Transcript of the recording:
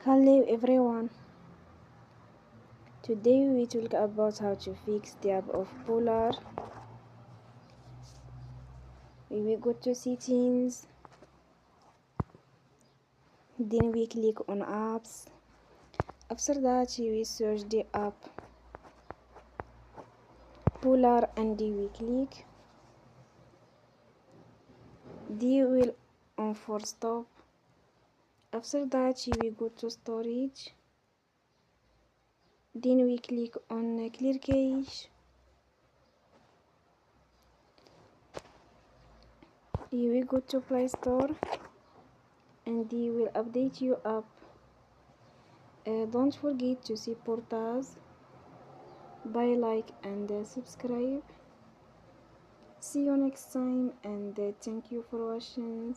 Hello everyone. Today we talk about how to fix the app of Polarr. We will go to settings, then we click on apps. After that we search the app Polarr and we click. They will on for stop. After that we go to storage. Then we click on clear cache. You will go to Play Store and they will update your app. Don't forget to support us by like and subscribe. See you next time and thank you for watching.